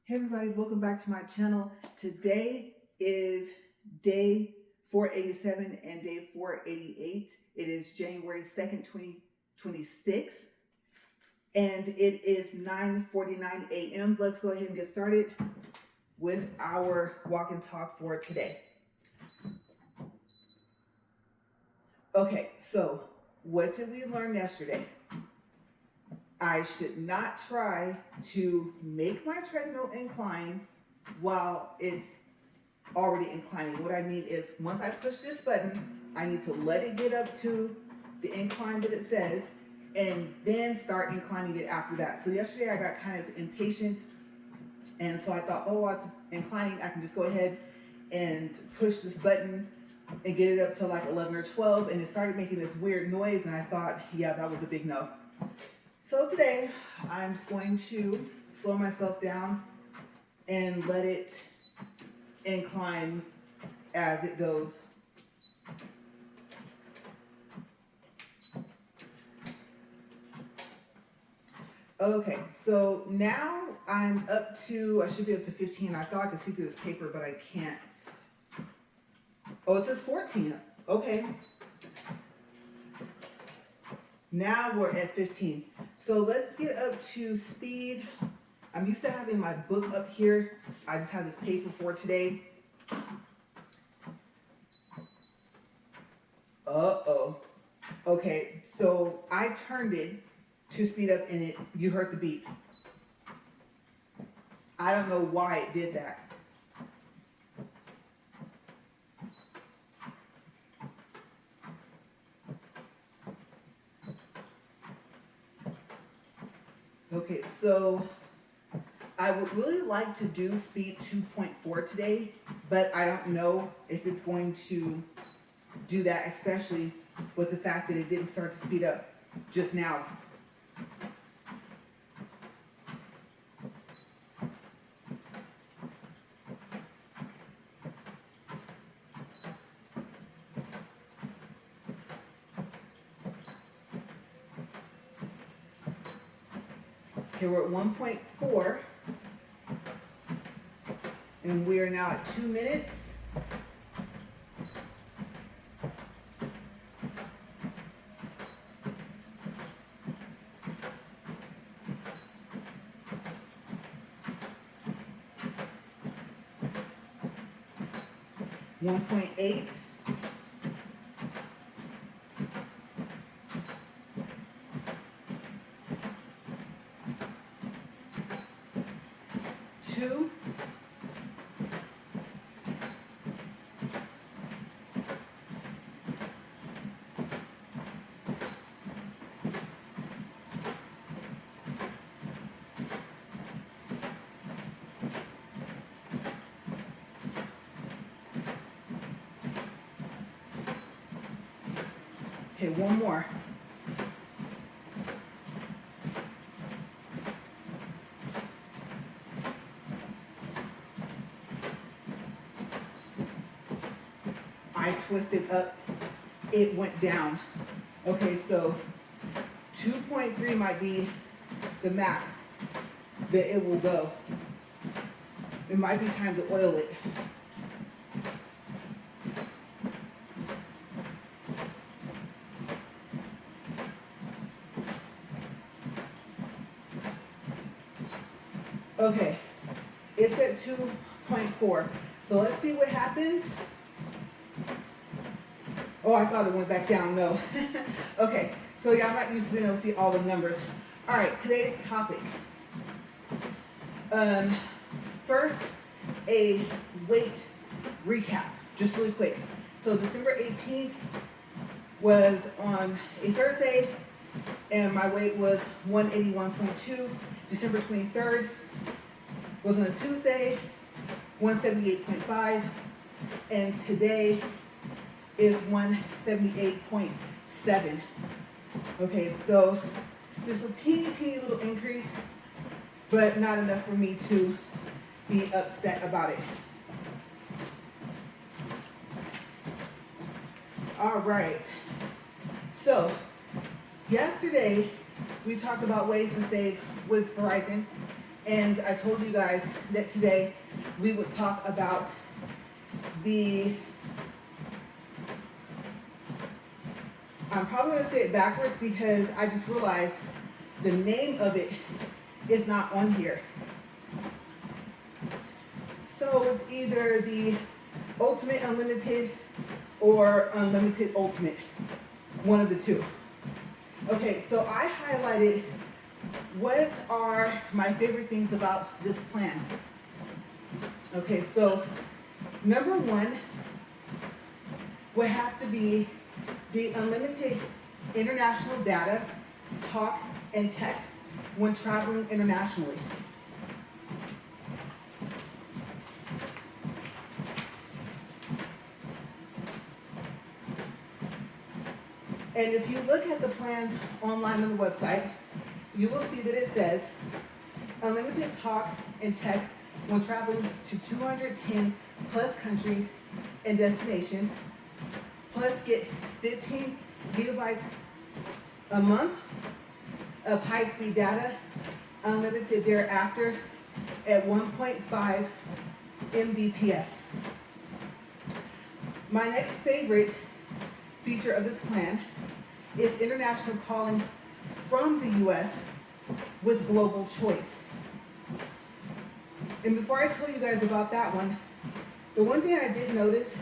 Hey everybody, welcome back to my channel. Today is day 487 and day 488. It is January 2nd, 2026, and it is 9:49 a.m. Let's go ahead and get started with our walk and talk for today. Okay, so what did we learn yesterday? I should not try to make my treadmill incline while it's already inclining. What I mean is once I push this button, I need to let it get up to the incline that it says and then start inclining it after that. So yesterday I got kind of impatient, and so I thought, oh, while it's inclining, I can just go ahead and push this button and get it up to like 11 or 12, and it started making this weird noise, and I thought, yeah, that was a big no. So today, I'm just going to slow myself down and let it incline as it goes. Okay, so now I should be up to 15. I thought I could see through this paper, but I can't. Oh, it says 14. Okay. Now we're at 15. So let's get up to speed. I'm used to having my book up here. I just have this paper for today. Uh-oh. Okay, so I turned it to speed up and you heard the beep. I don't know why it did that. Okay, so I would really like to do speed 2.4 today, but I don't know if it's going to do that, especially with the fact that it didn't start to speed up just now. Okay, we're at 1.4, and we are now at 2 minutes. One 1.8. Two. Okay, one more. I twisted up, it went down. Okay, so 2.3 might be the max that it will go. It might be time to oil it. Okay, it's at 2.4. So let's see what happens. Oh, I thought it went back down. No. Okay, so y'all not used to being able to see all the numbers. All right, today's topic. First, a weight recap, just really quick. So December 18th was on a Thursday, and my weight was 181.2. December 23rd was on a Tuesday, 178.5, and today is 178.7. Okay, so this a teeny little increase, but not enough for me to be upset about it. All right, so yesterday we talked about ways to save with Verizon, And I told you guys that today we would talk about I'm probably going to say it backwards because I just realized the name of it is not on here. So it's either the Ultimate Unlimited or Unlimited Ultimate, one of the two. Okay, so I highlighted what are my favorite things about this plan. Okay, so number one would have to be the unlimited international data, talk, and text when traveling internationally. And if you look at the plans online on the website, you will see that it says unlimited talk and text when traveling to 210 plus countries and destinations, plus get 15 gigabytes a month of high-speed data, unlimited thereafter at 1.5 Mbps. My next favorite feature of this plan is international calling from the US with global choice. And before I tell you guys about that one, the one thing I did notice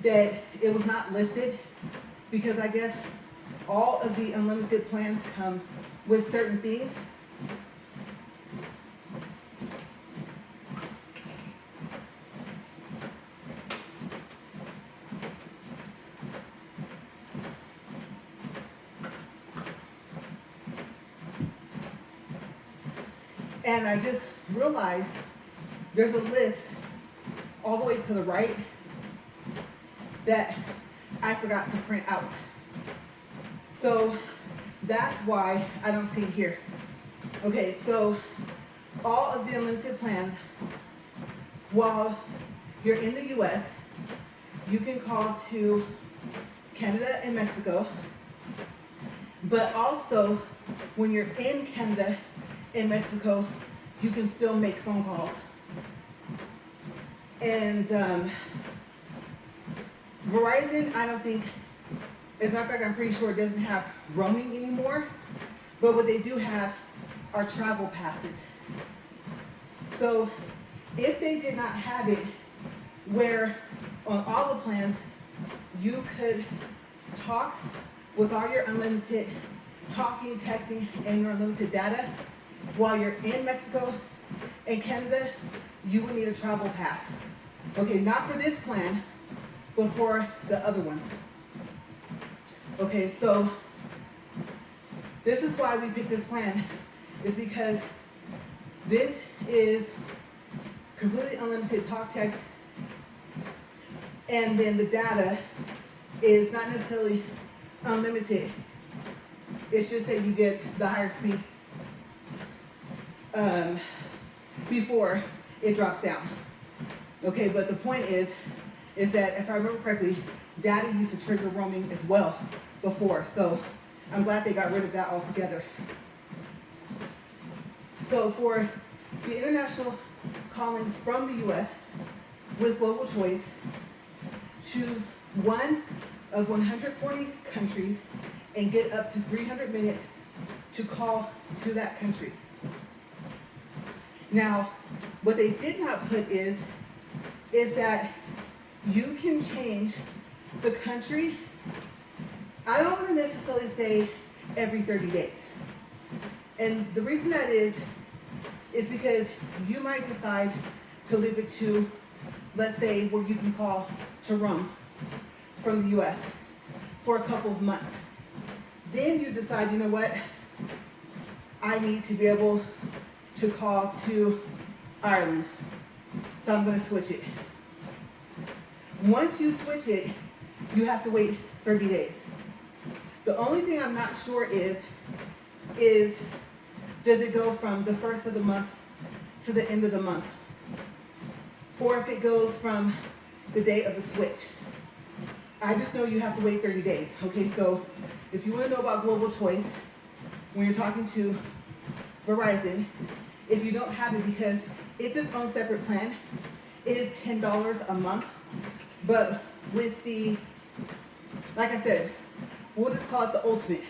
that it was not listed because I guess all of the unlimited plans come with certain things. And I just realized there's a list all the way to the right that I forgot to print out. So that's why I don't see it here. Okay, so all of the unlimited plans, while you're in the US, you can call to Canada and Mexico, but also when you're in Canada and Mexico, you can still make phone calls. And Verizon, I don't think, as a matter of fact, I'm pretty sure it doesn't have roaming anymore, but what they do have are travel passes. So if they did not have it where on all the plans you could talk with all your unlimited talking, texting, and your unlimited data while you're in Mexico and Canada, you would need a travel pass. Okay, not for this plan, but for the other ones. Okay, so this is why we picked this plan, is because this is completely unlimited talk, text, and then the data is not necessarily unlimited. It's just that you get the higher speed before it drops down. Okay, but the point is that if I remember correctly, data used to trigger roaming as well before, so I'm glad they got rid of that altogether. So for the international calling from the US with global choice, choose one of 140 countries and get up to 300 minutes to call to that country. Now, what they did not put is that you can change the country. I don't want to necessarily say every 30 days. And the reason that is because you might decide to leave it to, let's say, where you can call to Rome from the US for a couple of months. Then you decide, you know what, I need to be able to call to Ireland. So I'm going to switch it. Once you switch it, you have to wait 30 days. The only thing I'm not sure is does it go from the first of the month to the end of the month? Or if it goes from the day of the switch. I just know you have to wait 30 days. Okay, so if you want to know about global choice, when you're talking to Verizon, if you don't have it, because it's its own separate plan. It is $10 a month, but with the, like I said, we'll just call it the ultimate.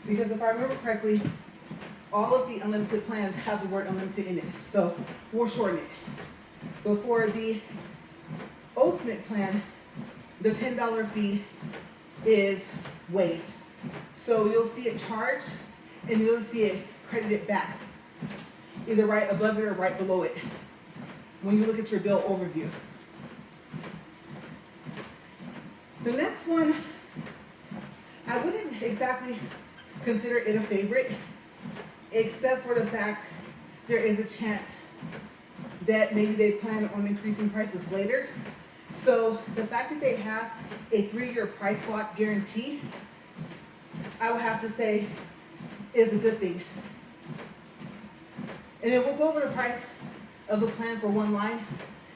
Because if I remember correctly, all of the unlimited plans have the word unlimited in it, so we'll shorten it. But for the ultimate plan, the $10 fee is waived. So you'll see it charged and you'll see it credited back, either right above it or right below it when you look at your bill overview. The next one, I wouldn't exactly consider it a favorite, except for the fact there is a chance that maybe they plan on increasing prices later. So the fact that they have a 3-year price lock guarantee, I would have to say is a good thing. And then we'll go over the price of the plan for one line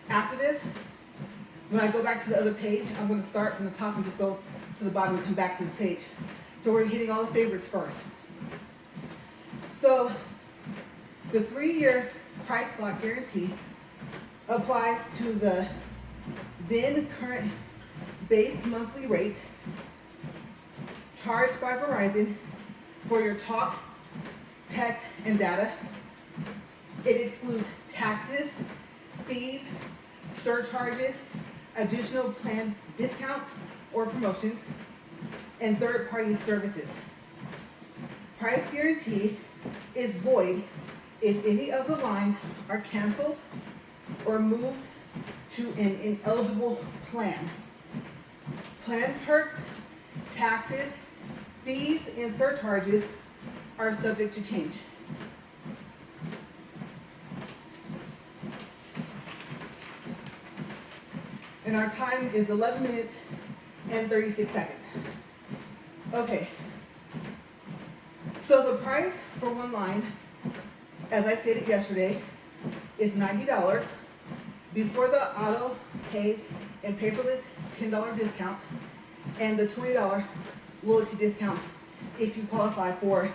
after this. When I go back to the other page, I'm going to start from the top and just go to the bottom and come back to this page. So we're hitting all the favorites first. So the 3-year price lock guarantee applies to the then current base monthly rate charged by Verizon for your talk, text, and data. It excludes taxes, fees, surcharges, additional plan discounts or promotions, and third-party services. Price guarantee is void if any of the lines are canceled or moved to an ineligible plan. Plan perks, taxes, fees, and surcharges are subject to change. And our time is 11 minutes and 36 seconds. Okay. So the price for one line, as I stated yesterday, is $90 before the auto pay and paperless $10 discount and the $20 loyalty discount if you qualify for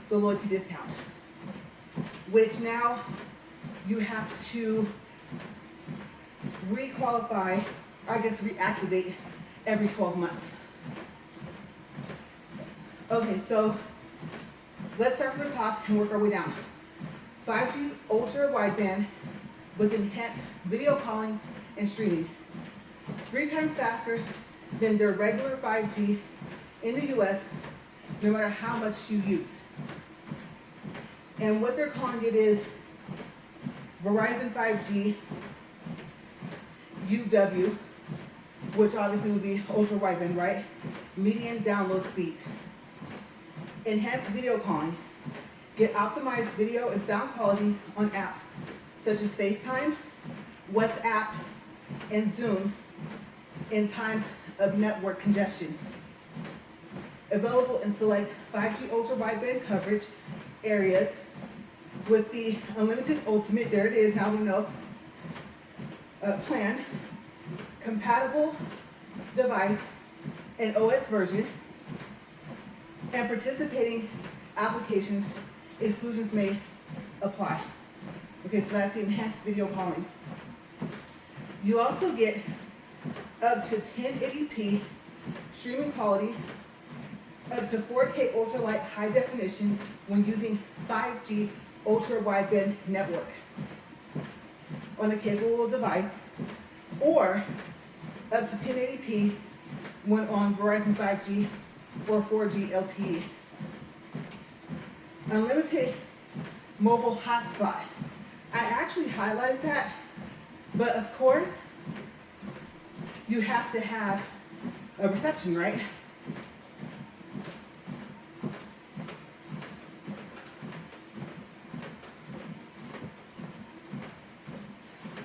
the loyalty discount, which now you have to requalify, I guess reactivate every 12 months. Okay, so let's start from the top and work our way down. 5G ultra wideband with enhanced video calling and streaming. 3 times faster than their regular 5G in the US, no matter how much you use. And what they're calling it is Verizon 5G UW, which obviously would be ultra wideband, right? Median download speeds. Enhanced video calling. Get optimized video and sound quality on apps such as FaceTime, WhatsApp, and Zoom in times of network congestion. Available in select 5G ultra wideband coverage areas with the unlimited ultimate, there it is, now we know, plan, compatible device and OS version, and participating applications exclusions may apply. Okay, so that's the enhanced video calling. You also get up to 1080p streaming quality, up to 4K ultralight high definition when using 5G ultra wideband network on a capable device, or up to 1080p when on Verizon 5G or 4G LTE. Unlimited mobile hotspot. I actually highlighted that, but of course, you have to have a reception, right?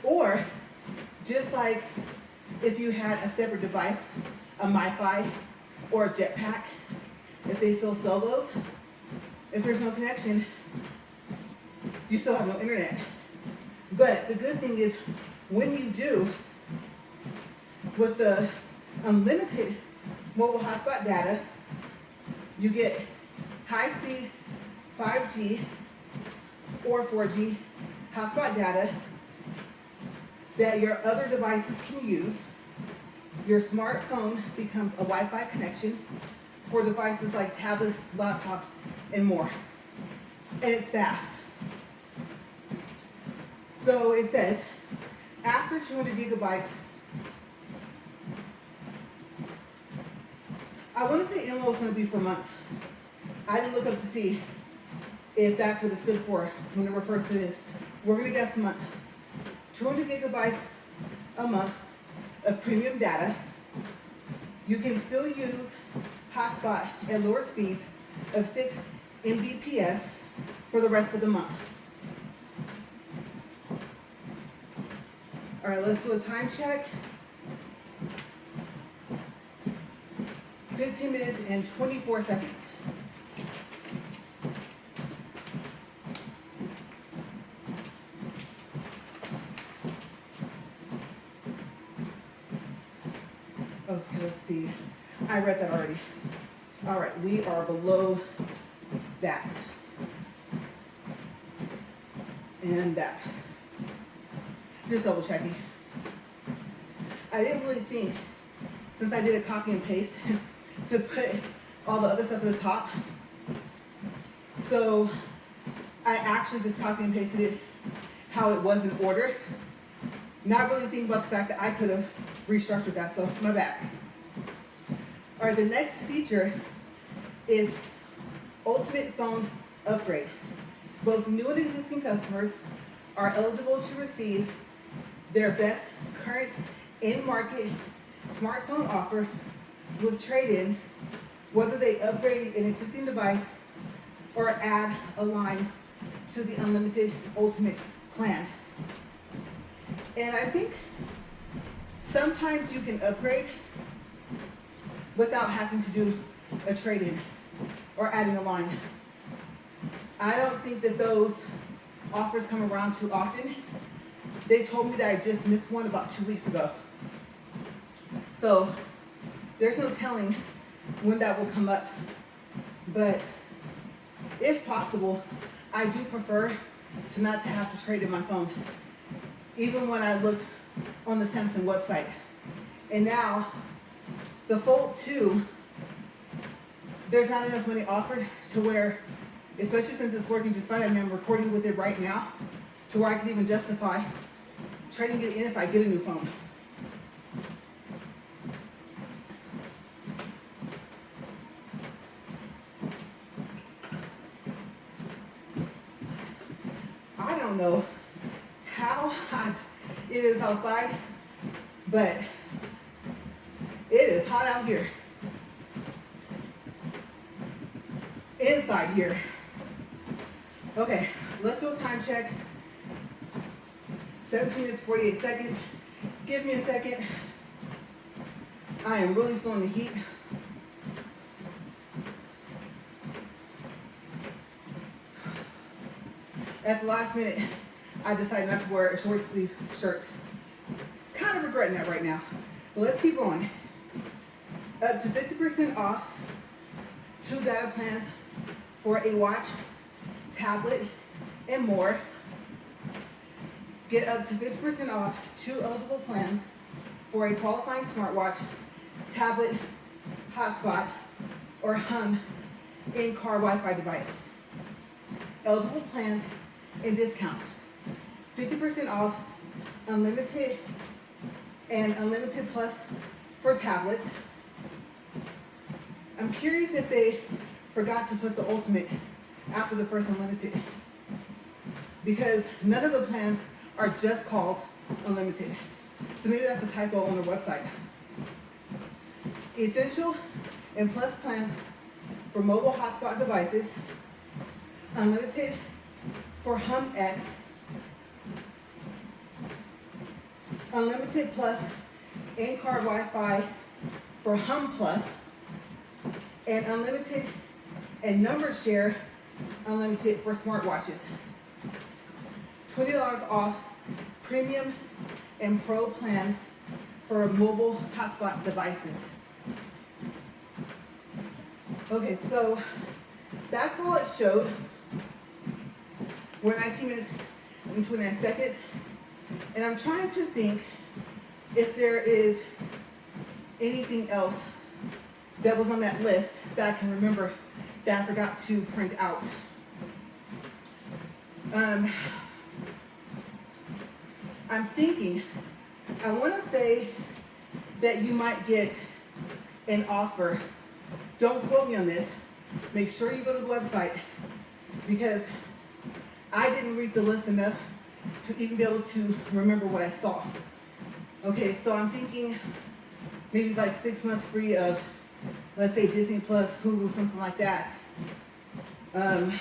Or, just like if you had a separate device, a MiFi or a jetpack, if they still sell those, if there's no connection, you still have no internet. But the good thing is, when you do, with the unlimited mobile hotspot data, you get high-speed 5G or 4G hotspot data that your other devices can use. Your smartphone becomes a Wi-Fi connection for devices like tablets, laptops, and more. And it's fast. So it says, after 200 gigabytes, I want to say MO is going to be for months. I didn't look up to see if that's what it stood for when it refers to this. We're going to guess months. 200 gigabytes a month of premium data. You can still use hotspot at lower speeds of 6 Mbps for the rest of the month. All right, let's do a time check. 15 minutes and 24 seconds. Okay, let's see. I read that already. All right, we are below that. And that. Just double checking. I didn't really think, since I did a copy and paste, to put all the other stuff at the top. So I actually just copy and pasted it how it was in order. Not really thinking about the fact that I could have restructured that, so my bad. All right, the next feature is Ultimate Phone Upgrade. Both new and existing customers are eligible to receive their best current in-market smartphone offer with trade-in, whether they upgrade an existing device or add a line to the unlimited ultimate plan. And I think sometimes you can upgrade without having to do a trade-in or adding a line. I don't think that those offers come around too often. They told me that I just missed one about 2 weeks ago. So there's no telling when that will come up. But if possible, I do prefer to not to have to trade in my phone. Even when I look on the Samsung website. And now, the Fold 2, there's not enough money offered to where, especially since it's working just fine, I mean, I'm recording with it right now, to where I can even justify trading it in if I get a new phone. I don't know how hot it is outside, but it is hot out here. Inside here. Okay, let's do a time check. 17 minutes, 48 seconds. Give me a second. I am really feeling the heat. At the last minute, I decided not to wear a short sleeve shirt. Kind of regretting that right now. But let's keep going. Up to 50% off 2 data plans for a watch, tablet, and more. Get up to 50% off 2 eligible plans for a qualifying smartwatch, tablet, hotspot, or hum in-car Wi-Fi device. Eligible plans and discounts. 50% off unlimited and unlimited plus for tablets. I'm curious if they forgot to put the ultimate after the first unlimited, because none of the plans are just called unlimited. So maybe that's a typo on their website. Essential and plus plans for mobile hotspot devices. Unlimited for Hum X. Unlimited plus in-car Wi-Fi for Hum Plus. And unlimited and number share unlimited for smartwatches. $20 off premium and pro plans for mobile hotspot devices. Okay, so that's all it showed. We're 19 minutes and 29 seconds. And I'm trying to think if there is anything else that was on that list that I can remember that I forgot to print out. I'm thinking, I want to say that you might get an offer. Don't quote me on this. Make sure you go to the website, because I didn't read the list enough to even be able to remember what I saw. Okay, so I'm thinking maybe like 6 months free of, let's say, Disney Plus, Hulu, something like that. I'm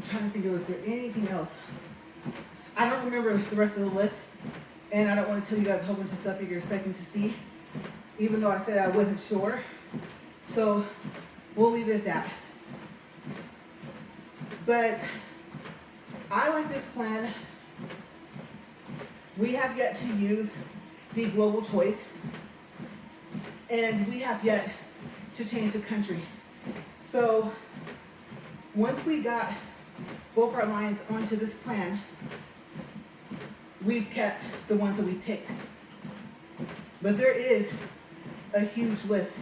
trying to think, was there anything else? I don't remember the rest of the list, and I don't want to tell you guys a whole bunch of stuff that you're expecting to see, even though I said I wasn't sure. So we'll leave it at that. But I like this plan. We have yet to use the global choice, and we have yet to change the country. So once we got both our lines onto this plan, we've kept the ones that we picked. But there is a huge list.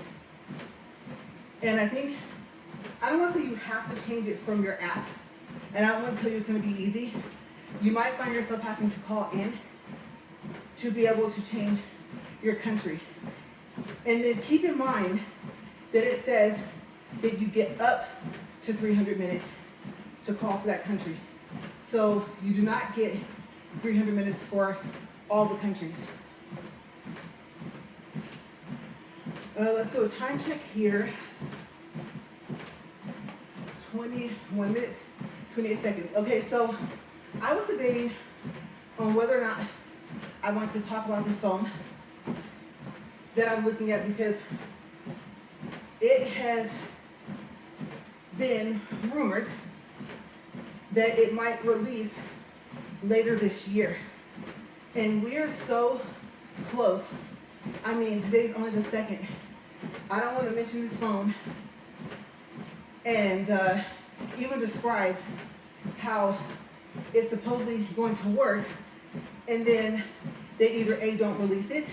And I think, I don't want to say you have to change it from your app. And I don't want to tell you it's going to be easy. You might find yourself having to call in to be able to change your country. And then keep in mind that it says that you get up to 300 minutes to call for that country. So you do not get 300 minutes for all the countries. Let's do a time check here. 21 minutes, 28 seconds. Okay, so I was debating on whether or not I want to talk about this phone that I'm looking at, because it has been rumored that it might release later this year. And we are so close. I mean, today's only the 2nd. I don't want to mention this phone and even describe how it's supposedly going to work, and then they either A, don't release it,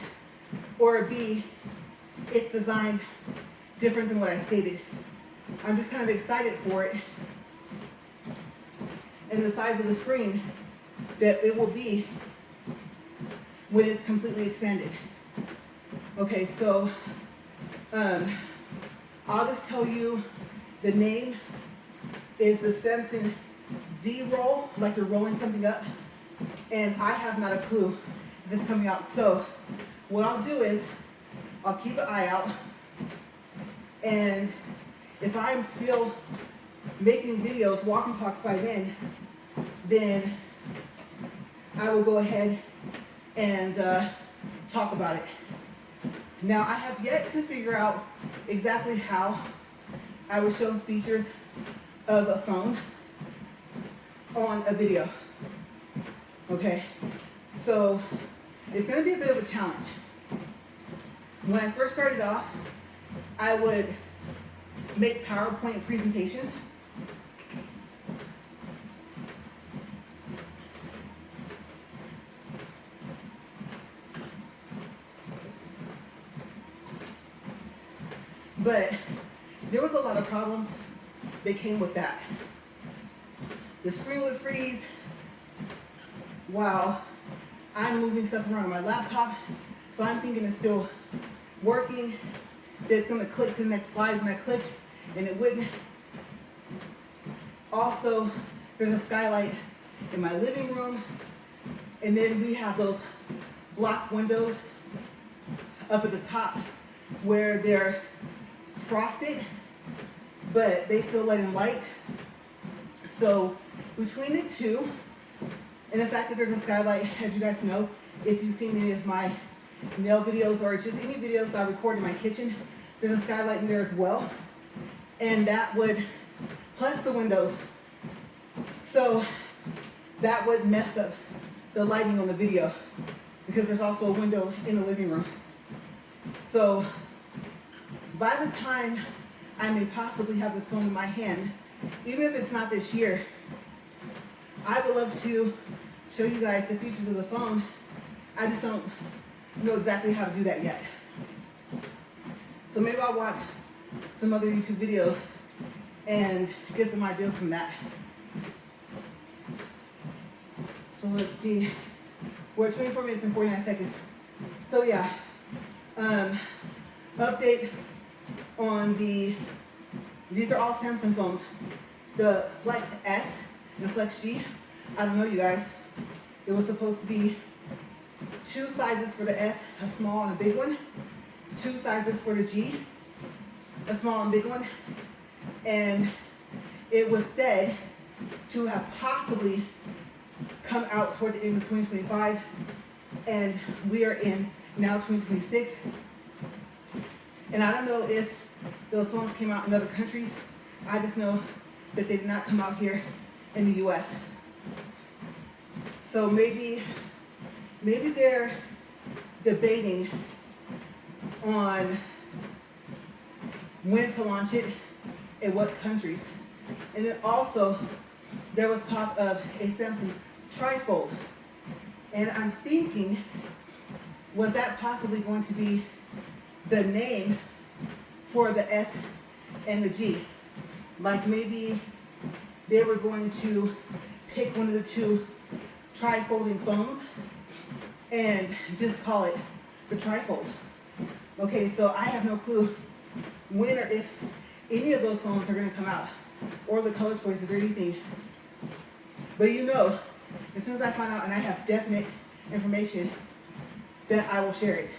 or B, it's designed different than what I stated. I'm just kind of excited for it, and the size of the screen that it will be when it's completely expanded. Okay, so I'll just tell you the name is the Samsung Z-Roll, like you're rolling something up, and I have not a clue if it's coming out. So what I'll do is I'll keep an eye out, and if I'm still making videos, walking talks by then I will go ahead and talk about it. Now, I have yet to figure out exactly how I will show features of a phone on a video. Okay, so it's going to be a bit of a challenge. When I first started off, I would make PowerPoint presentations. But there was a lot of problems that came with that. The screen would freeze while I'm moving stuff around on my laptop. So I'm thinking it's still working, that it's going to click to the next slide when I click, and it wouldn't. Also, there's a skylight in my living room, and then we have those block windows up at the top where they're frosted, but they still let in light. So between the two, and the fact that there's a skylight, as you guys know, if you've seen any of my nail videos or just any videos I record in my kitchen, there's a skylight in there as well. And that would, plus the windows, so that would mess up the lighting on the video, because there's also a window in the living room. So by the time I may possibly have this phone in my hand, even if it's not this year. I would love to show you guys the features of the phone. I just don't know exactly how to do that yet. So maybe I'll watch some other YouTube videos and get some ideas from that. So let's see. We're at 24 minutes and 49 seconds. So yeah, update on these are all Samsung phones. The Flex S and the Flex G. I don't know, you guys. It was supposed to be 2 sizes for the S, a small and a big one. 2 sizes for the G, a small and big one. And it was said to have possibly come out toward the end of 2025. And we are in now 2026. And I don't know if those phones came out in other countries. I just know that they did not come out here in the US. So maybe they're debating on when to launch it in what countries. And then also there was talk of a Samsung trifold. And I'm thinking, was that possibly going to be the name for the S and the G? Like maybe they were going to pick one of the 2 tri-folding phones and just call it the trifold. Okay, so I have no clue when or if any of those phones are going to come out, or the color choices or anything. But you know, as soon as I find out and I have definite information, then I will share it.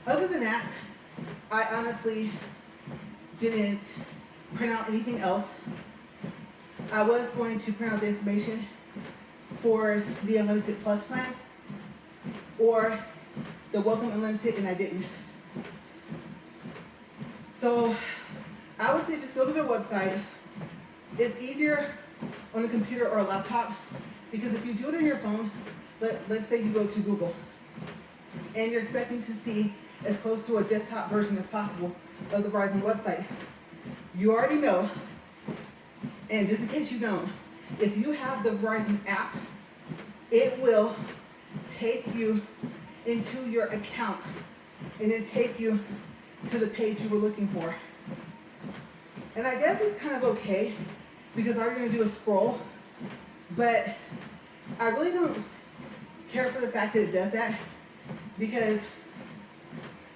Other than that, I honestly didn't print out anything else. I was going to print out the information for the Unlimited Plus plan or the Welcome Unlimited, and I didn't. So I would say just go to their website. It's easier on a computer or a laptop, because if you do it on your phone, let's say you go to Google and you're expecting to see as close to a desktop version as possible of the Verizon website, you already know, and just in case you don't, if you have the Verizon app, it will take you into your account and then take you to the page you were looking for. And I guess it's kind of okay, because all you're going to do is scroll, but I really don't care for the fact that it does that, because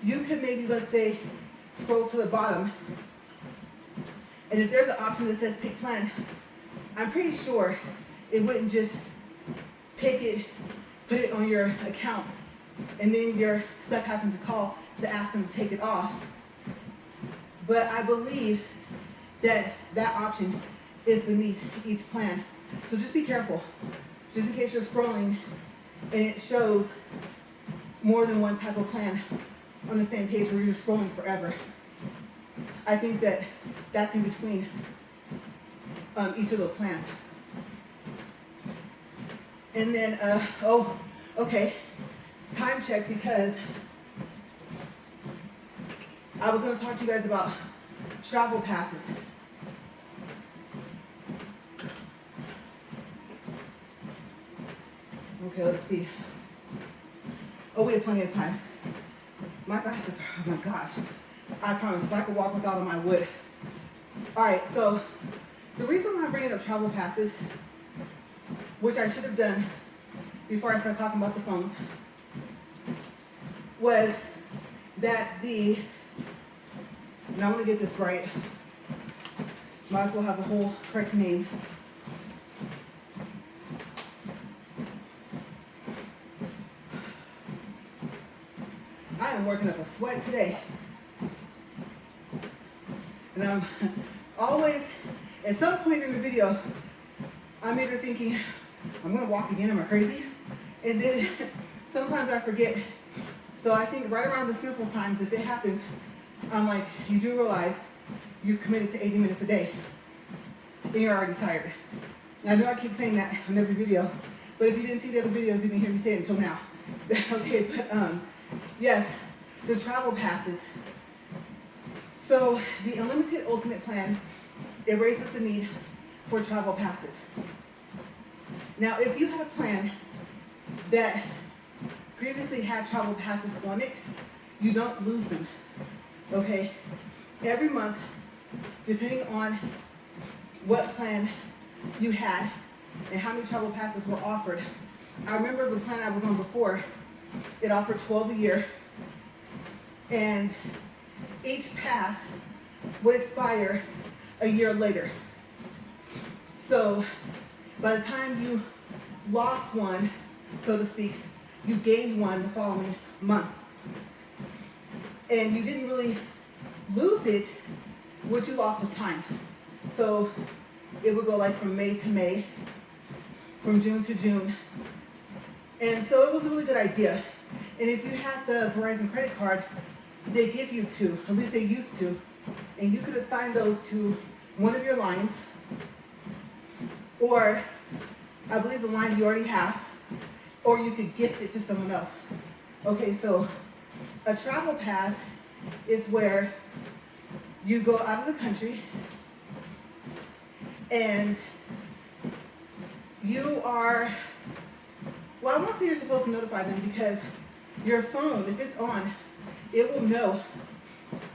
you could maybe, let's say, scroll to the bottom, and if there's an option that says pick plan, I'm pretty sure it wouldn't just pick it, put it on your account, and then you're stuck having to call to ask them to take it off. But I believe that that option is beneath each plan. So just be careful, just in case you're scrolling and it shows more than one type of plan on the same page where you're just scrolling forever. I think that that's in between each of those plans. And then, okay, time check, because I was going to talk to you guys about travel passes. Okay, let's see. Oh, we have plenty of time. My glasses, oh my gosh. I promise, if I could walk without them, I would. All right, so the reason why I'm bringing up travel passes, which I should have done before I start talking about the phones, was that and I want to get this right, might as well have the whole correct name. I am working up a sweat today. And I'm always, at some point in the video, I'm either thinking, I'm going to walk again, am I crazy? And then sometimes I forget. So I think right around the sniffles times, if it happens, I'm like, you do realize you've committed to 80 minutes a day. And you're already tired. And I know I keep saying that on every video, but if you didn't see the other videos, you didn't hear me say it until now. Okay, but yes, the travel passes. So the unlimited ultimate plan erases the need for travel passes. Now, if you had a plan that previously had travel passes on it, you don't lose them, okay? Every month, depending on what plan you had and how many travel passes were offered. I remember the plan I was on before, it offered 12 a year, and each pass would expire a year later. So by the time you lost one, so to speak, you gained one the following month. And you didn't really lose it. What you lost was time. So it would go like from May to May, from June to June. And so it was a really good idea. And if you have the Verizon credit card, they give you two, at least they used to. And you could assign those to one of your lines, or I believe the line you already have, or you could gift it to someone else. Okay, so a travel pass is where you go out of the country and you are, well, I won't say you're supposed to notify them because your phone, if it's on, it will know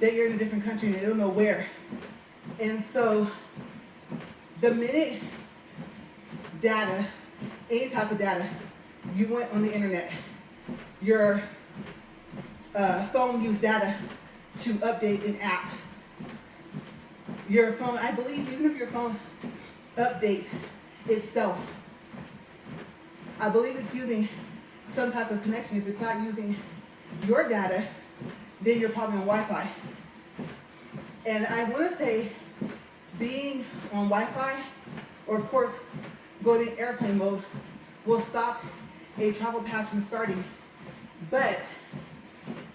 that you're in a different country and it'll know where. And so the minute data, any type of data, you went on the internet, your phone used data to update an app. Your phone, I believe, even if your phone updates itself, I believe it's using some type of connection. If it's not using your data, then you're probably on Wi-Fi. And I want to say being on Wi-Fi, or of course going in airplane mode, will stop a travel pass from starting. But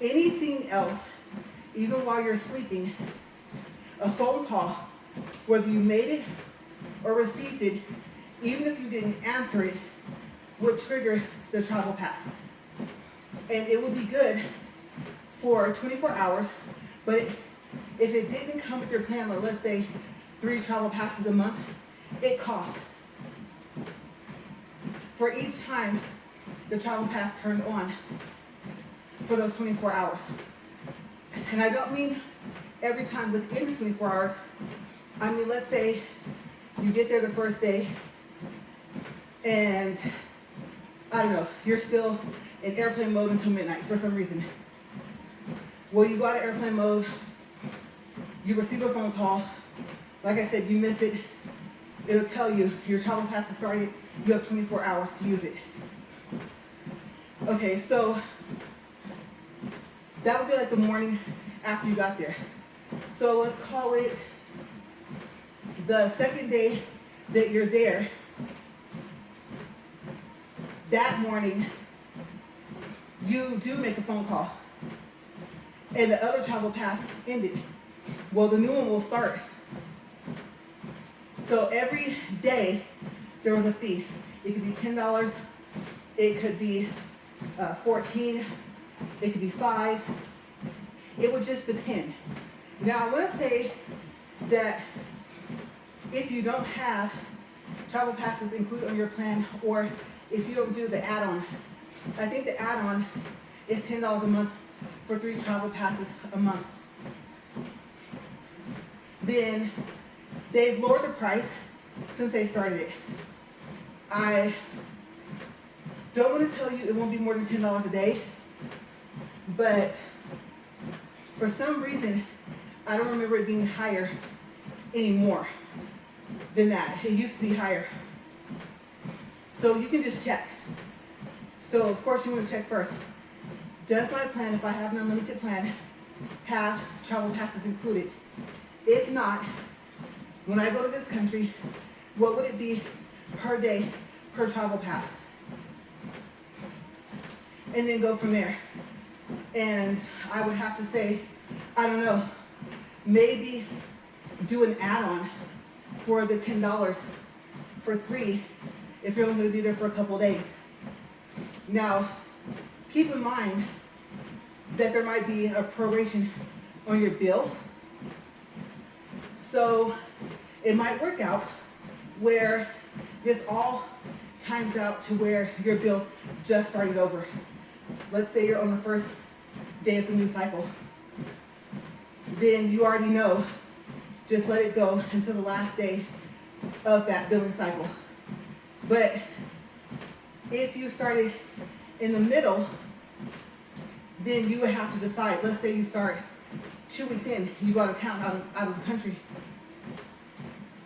anything else, even while you're sleeping, a phone call, whether you made it or received it, even if you didn't answer it, would trigger the travel pass. And it would be good for 24 hours, but if it didn't come with your plan, like let's say 3 travel passes a month, it costs. For each time the travel pass turned on for those 24 hours. And I don't mean every time within the 24 hours. I mean, let's say you get there the first day and, I don't know, you're still in airplane mode until midnight for some reason. Well, you go out of airplane mode, you receive a phone call. Like I said, you miss it. It'll tell you your travel pass has started. You have 24 hours to use it. Okay, so that would be like the morning after you got there. So let's call it the second day that you're there. That morning, you do make a phone call. And the other travel pass ended. Well, the new one will start. So every day, there was a fee. It could be $10, it could be $14, it could be $5. It would just depend. Now, I want to say that if you don't have travel passes included on your plan, or if you don't do the add-on, I think the add-on is $10 a month for 3 travel passes a month. Then they've lowered the price since they started it. I don't want to tell you it won't be more than $10 a day, but for some reason, I don't remember it being higher anymore than that. It used to be higher. So you can just check. So of course you want to check first. Does my plan, if I have an unlimited plan, have travel passes included? If not, when I go to this country, what would it be per day per travel pass? And then go from there. And I would have to say, I don't know, maybe do an add-on for the $10 for 3 if you're only going to be there for a couple days. Now, keep in mind that there might be a proration on your bill. So it might work out where it's all timed out to where your bill just started over. Let's say you're on the first day of the new cycle. Then you already know, just let it go until the last day of that billing cycle. But if you started in the middle, then you would have to decide. Let's say you start 2 weeks in, you go out of town, out of the country.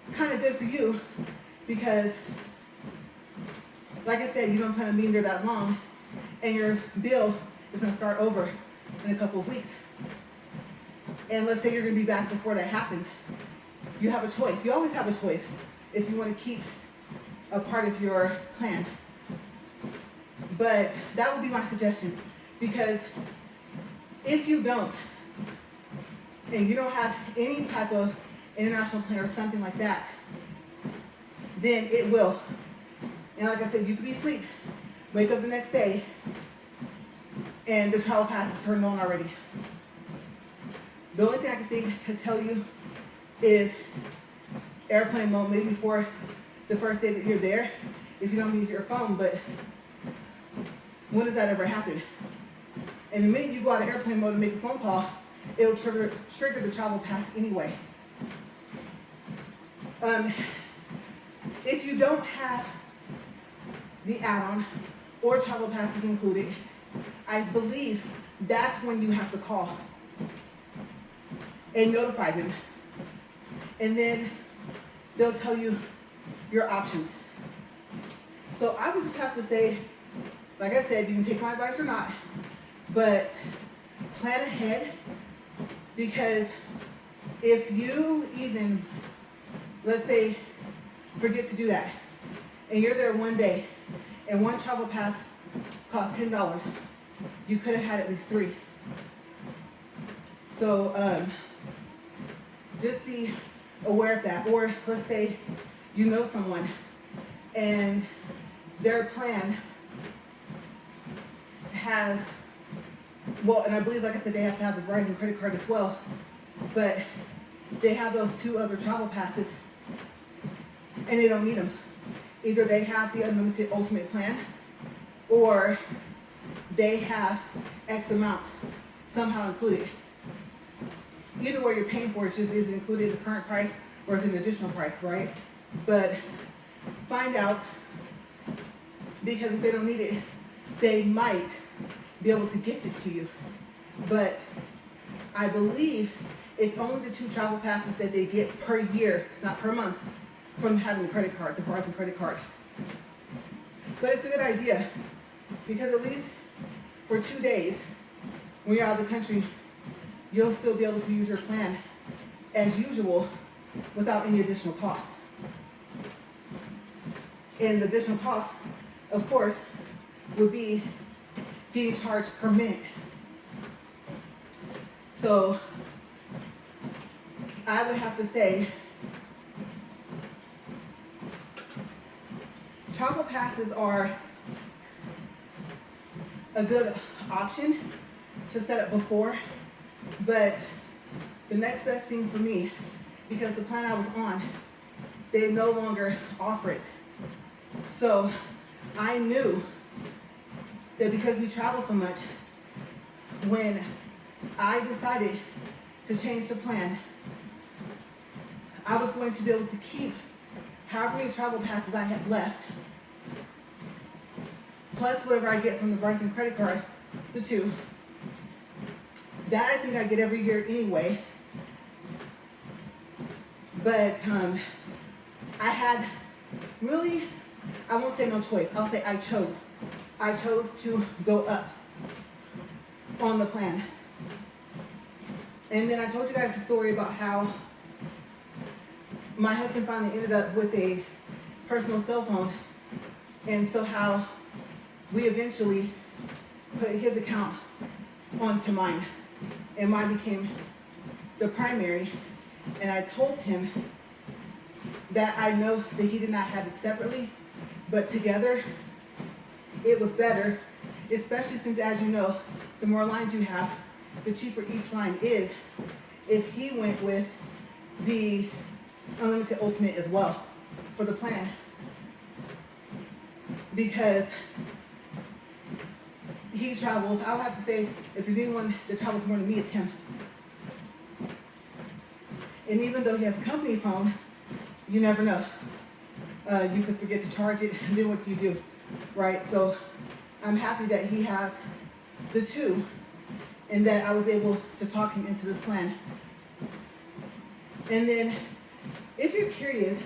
It's kind of good for you because, like I said, you don't plan on being there that long, and your bill is going to start over in a couple of weeks. And let's say you're going to be back before that happens. You have a choice. You always have a choice if you want to keep a part of your plan. But that would be my suggestion, because if you don't, and you don't have any type of international plan or something like that, then it will. And like I said, you could be asleep, wake up the next day, and the travel pass is turned on already. The only thing I can think to tell you is airplane mode, maybe for the first day that you're there, if you don't use your phone. But when does that ever happen? And the minute you go out of airplane mode and make a phone call, it'll trigger the travel pass anyway. If you don't have the add-on or travel passes included, I believe that's when you have to call and notify them. And then they'll tell you your options. So I would just have to say, like I said, you can take my advice or not, but plan ahead, because if you even, let's say, forget to do that, and you're there one day, and one travel pass costs $10, you could have had at least 3. So just be aware of that. Or let's say you know someone and their plan has, well, and I believe, like I said, they have to have the Verizon credit card as well, but they have those 2 other travel passes and they don't need them. Either they have the unlimited ultimate plan, or they have X amount somehow included. Either way, you're paying for it, just is it included in the current price or is it an additional price, right? But find out, because if they don't need it, they might be able to gift it to you. But I believe it's only the 2 travel passes that they get per year, it's not per month, from having the credit card, the Verizon credit card. But it's a good idea, because at least for 2 days, when you're out of the country, you'll still be able to use your plan as usual without any additional cost. And the additional cost, of course, would be getting charged per minute. So I would have to say travel passes are a good option to set up before, but the next best thing for me, because the plan I was on, they no longer offer it. So I knew that because we travel so much, when I decided to change the plan, I was going to be able to keep however many travel passes I had left, plus whatever I get from the Verizon credit card, the 2. That I think I get every year anyway. But I had really, I won't say no choice, I'll say I chose. I chose to go up on the plan. And then I told you guys the story about how my husband finally ended up with a personal cell phone, and so how we eventually put his account onto mine, and mine became the primary. And I told him that I know that he did not have it separately, but together it was better, especially since, as you know, the more lines you have, the cheaper each line is, if he went with the unlimited ultimate as well for the plan. Because he travels, I'll have to say, if there's anyone that travels more than me, it's him. And even though he has a company phone, you never know. You could forget to charge it, and then what do you do, right? So I'm happy that he has the two, and that I was able to talk him into this plan. And then, if you're curious,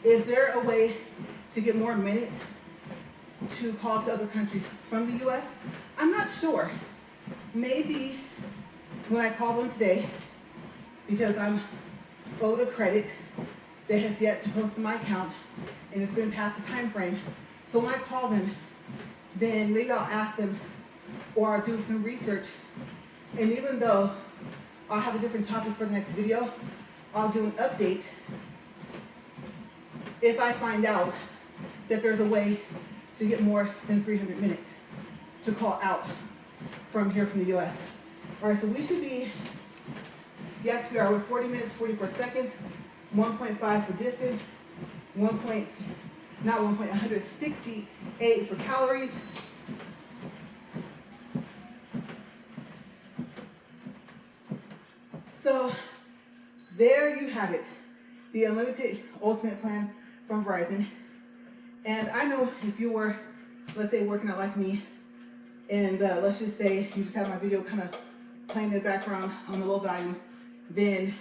is there a way to get more minutes to call to other countries from the US? I'm not sure. Maybe when I call them today, because I'm owed a credit that has yet to post to my account, and it's been past the time frame. So when I call them, then maybe I'll ask them, or I'll do some research. And even though I'll have a different topic for the next video, I'll do an update if I find out that there's a way to get more than 300 minutes to call out from here from the US. All right, so we should be, yes, we are with 40 minutes, 44 seconds, 1.5 for distance, 168 for calories. So there you have it, the unlimited ultimate plan from Verizon. And I know if you were, let's say, working out like me, and let's just say you just have my video kind of playing in the background on a low volume, then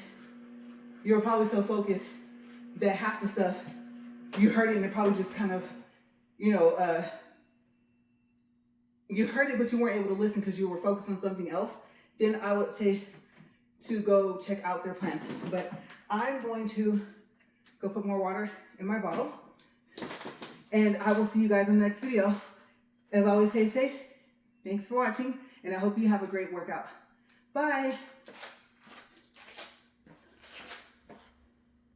you're probably so focused that half the stuff you heard it and it probably just kind of, you heard it but you weren't able to listen because you were focused on something else. Then I would say to go check out their plans. But I'm going to go put more water in my bottle, and I will see you guys in the next video. As always, stay safe. Thanks for watching, and I hope you have a great workout. Bye.